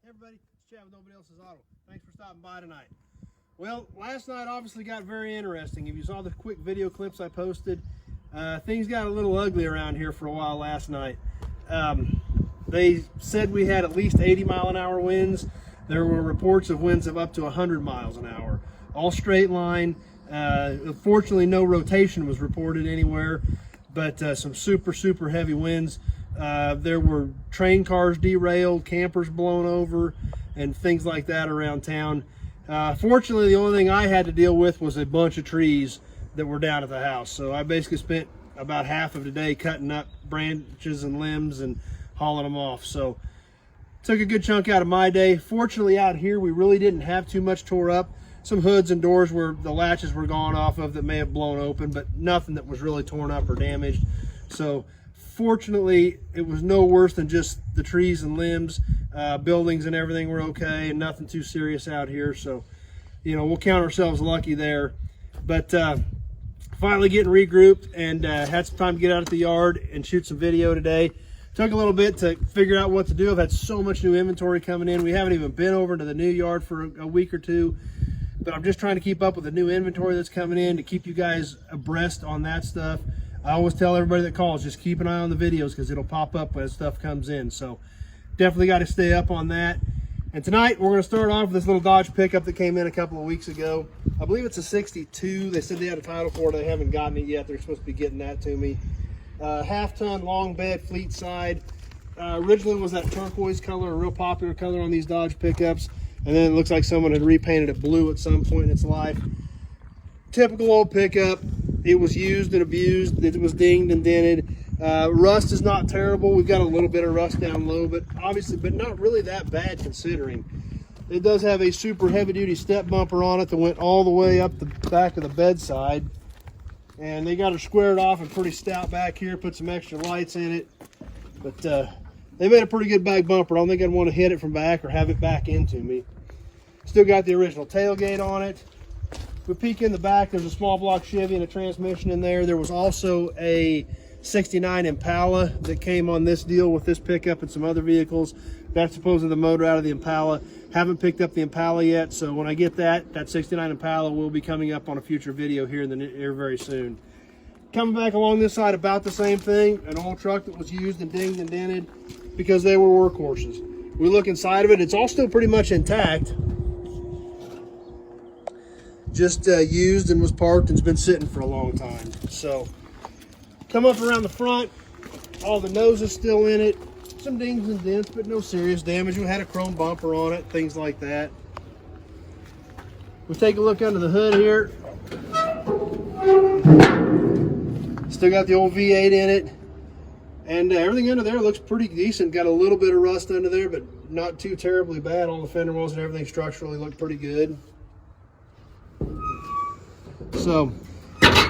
Hey everybody, it's Chad with Nobody Else's Auto. Thanks for stopping by tonight. Well, last night obviously got very interesting. If you saw the quick video clips I posted, things got a little ugly around here for a while last night. They said we had at least 80-mile-an-hour winds. There were reports of winds of up to 100 miles an hour. All straight line. Unfortunately, no rotation was reported anywhere, but some super heavy winds. There were train cars derailed, campers blown over, and things like that around town. Fortunately, the only thing I had to deal with was a bunch of trees that were down at the house. So I basically spent about half of the day cutting up branches and limbs and hauling them off. So took a good chunk out of my day. Fortunately, out here, we really didn't have too much tore up. Some hoods and doors where the latches were gone off of that may have blown open, but nothing that was really torn up or damaged. So fortunately, it was no worse than just the trees and limbs. Buildings and everything were okay, and nothing too serious out here. So, you know, we'll count ourselves lucky there. But finally getting regrouped and had some time to get out at the yard and shoot some video today. Took a little bit to figure out what to do. I've had so much new inventory coming in. We haven't even been over to the new yard for a week or two. But I'm just trying to keep up with the new inventory that's coming in to keep you guys abreast on that stuff. I always tell everybody that calls, just keep an eye on the videos because it'll pop up as stuff comes in. So definitely got to stay up on that. And tonight we're going to start off with this little Dodge pickup that came in a couple of weeks ago. I believe it's a 62. They said they had a title for it. They haven't gotten it yet. They're supposed to be getting that to me. Half-ton long bed fleet side. Originally was that turquoise color, a real popular color on these Dodge pickups. And then it looks like someone had repainted it blue at some point in its life. Typical old pickup. It was used and abused. It was dinged and dented. Rust is not terrible. We've got a little bit of rust down low, but obviously, but not really that bad considering. It does have a super heavy duty step bumper on it that went all the way up the back of the bedside. And they got it squared off and pretty stout back here, put some extra lights in it. But they made a pretty good back bumper. I don't think I'd want to hit it from back or have it back into me. Still got the original tailgate on it. If we peek in the back, there's a small block Chevy and a transmission in there. There was also a 69 Impala that came on this deal with this pickup and some other vehicles. That's supposedly the motor out of the Impala. Haven't picked up the Impala yet, so when I get that 69 Impala will be coming up on a future video here in the near very soon. Coming back along this side, about the same thing, an old truck that was used and dinged and dented because they were workhorses. We look inside of it, it's all still pretty much intact. Just used and was parked and has been sitting for a long time. So come up around the front, all the nose is still in it. Some dings and dents, but no serious damage. We had a chrome bumper on it, things like that. We take a look under the hood here. Still got the old V8 in it. And everything under there looks pretty decent. Got a little bit of rust under there, but not too terribly bad. All the fender wells and everything structurally look pretty good. So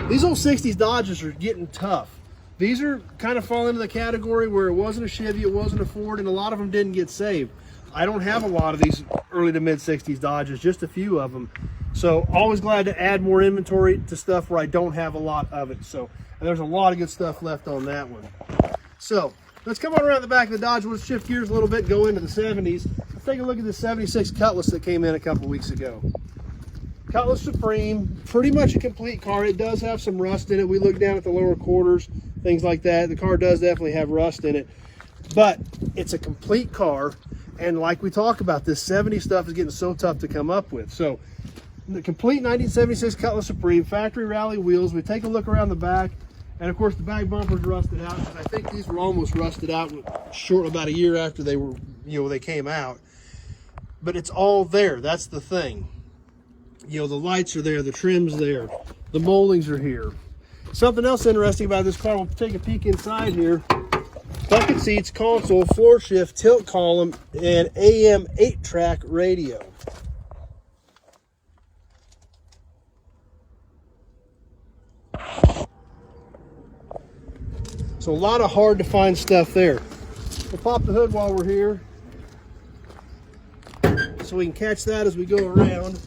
these old 60s Dodges are getting tough. These are kind of fall into the category where it wasn't a Chevy, it wasn't a Ford, and a lot of them didn't get saved. I don't have a lot of these early to mid 60s Dodges, just a few of them. So always glad to add more inventory to stuff where I don't have a lot of it. So and there's a lot of good stuff left on that one. So let's come on around the back of the Dodge. Let's shift gears a little bit, go into the 70s. Let's take a look at the 76 Cutlass that came in a couple weeks ago. Cutlass Supreme, pretty much a complete car. It does have some rust in it. We look down at the lower quarters, things like that. The car does definitely have rust in it, but it's a complete car. And like we talk about, this 70 stuff is getting so tough to come up with. So the complete 1976 Cutlass Supreme, factory rally wheels. We take a look around the back, and of course the back bumper's rusted out. I think these were almost rusted out short about a year after they were, they came out. But it's all there. That's the thing. The lights are there, the trim's there, the moldings are here. Something else interesting about this car, we'll take a peek inside here. Bucket seats, console, floor shift, tilt column, and AM 8-track radio. So a lot of hard to find stuff there. We'll pop the hood while we're here so we can catch that as we go around.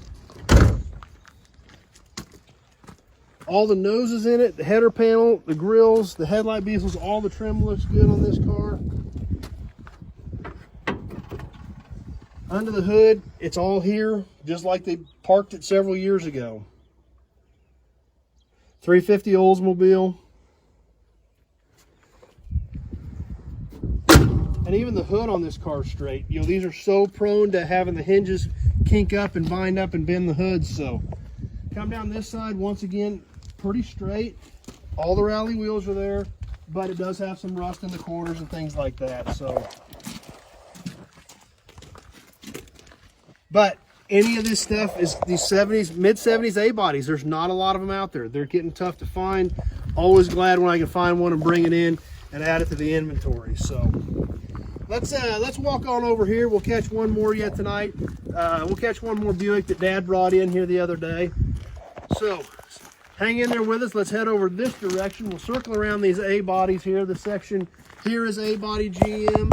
All the noses in it, the header panel, the grills, the headlight bezels, all the trim looks good on this car. Under the hood, it's all here, just like they parked it several years ago. 350 Oldsmobile. And even the hood on this car is straight. You know, these are so prone to having the hinges kink up and bind up and bend the hoods. So come down this side, once again, pretty straight. All the rally wheels are there, but it does have some rust in the quarters and things like that. So, but any of this stuff is these 70s, mid 70s A bodies. There's not a lot of them out there. They're getting tough to find. Always glad when I can find one and bring it in and add it to the inventory. So let's walk on over here. We'll catch one more yet tonight. We'll catch one more Buick that Dad brought in here the other day. So hang in there with us. Let's head over this direction. We'll circle around these A bodies here. The section here is A body GM,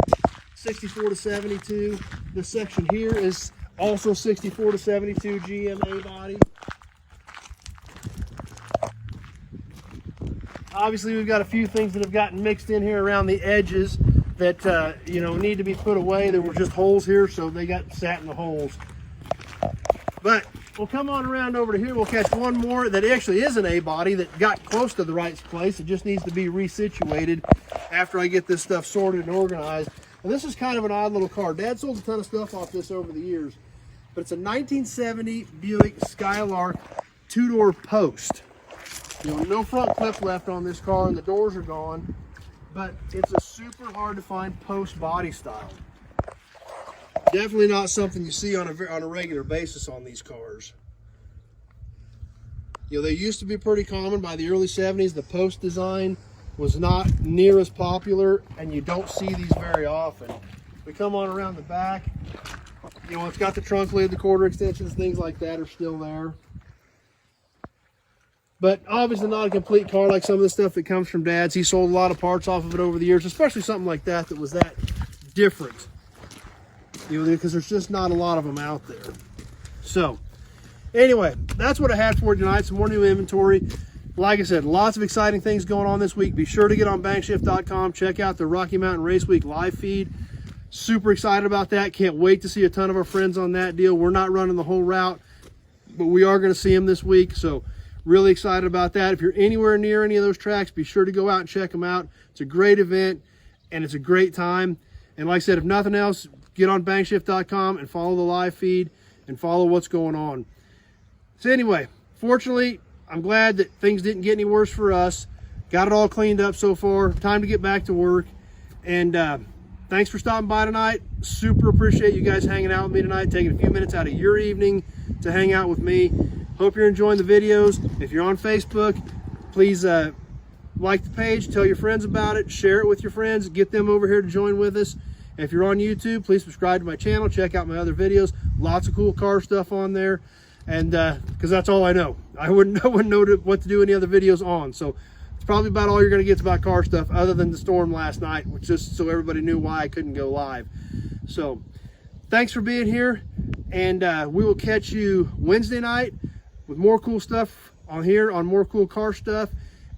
64 to 72. This section here is also 64 to 72 GM A body. Obviously, we've got a few things that have gotten mixed in here around the edges that you know, need to be put away. There were just holes here, so they got sat in the holes. But we'll come on around over to here. We'll catch one more that actually is an A body that got close to the right place. It just needs to be resituated after I get this stuff sorted and organized. And this is kind of an odd little car. Dad sold a ton of stuff off this over the years, but it's a 1970 Buick Skylark two-door post. You know, no front clip left on this car, and the doors are gone, but it's a super hard to find post body style. Definitely not something you see on a regular basis on these cars. You know, they used to be pretty common. By the early 70s, the post design was not near as popular, and you don't see these very often. We come on around the back. You know, it's got the trunk lid, the quarter extensions, things like that are still there. But obviously not a complete car like some of the stuff that comes from Dad's. He sold a lot of parts off of it over the years, especially something like that that was that different. You know, because there's just not a lot of them out there. So anyway, that's what I had for you tonight. Some more new inventory. Like I said, lots of exciting things going on this week. Be sure to get on bankshift.com. Check out the Rocky Mountain Race Week live feed. Super excited about that. Can't wait to see a ton of our friends on that deal. We're not running the whole route, but we are going to see them this week. So really excited about that. If you're anywhere near any of those tracks, be sure to go out and check them out. It's a great event and it's a great time. And like I said, if nothing else, get on bankshift.com and follow the live feed and follow what's going on. So anyway, fortunately, I'm glad that things didn't get any worse for us. Got it all cleaned up so far. Time to get back to work. And thanks for stopping by tonight. Super appreciate you guys hanging out with me tonight, taking a few minutes out of your evening to hang out with me. Hope you're enjoying the videos. If you're on Facebook, please like the page, tell your friends about it, share it with your friends, get them over here to join with us. If you're on YouTube, please subscribe to my channel, check out my other videos. Lots of cool car stuff on there. And because that's all I know. I wouldn't know what to do any other videos on. So it's probably about all you're going to get about car stuff, other than the storm last night, which just so everybody knew why I couldn't go live. So thanks for being here, and we will catch you Wednesday night with more cool stuff on here, on more cool car stuff,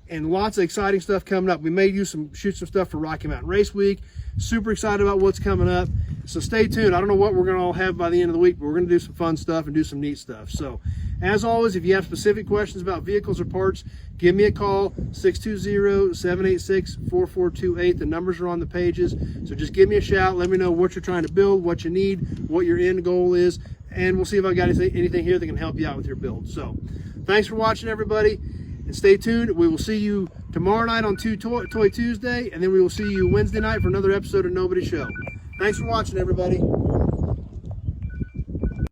and lots of exciting stuff coming up. We may shoot some stuff for Rocky Mountain Race Week. Super excited about what's coming up. So stay tuned. I don't know what we're going to all have by the end of the week, but we're going to do some fun stuff and do some neat stuff. So as always, if you have specific questions about vehicles or parts, give me a call, 620-786-4428. The numbers are on the pages. So just give me a shout. Let me know what you're trying to build, what you need, what your end goal is, and we'll see if I got anything here that can help you out with your build. So thanks for watching, everybody, and stay tuned. We will see you tomorrow night on Toy Tuesday, and then we will see you Wednesday night for another episode of Nobody Show. Thanks for watching, everybody.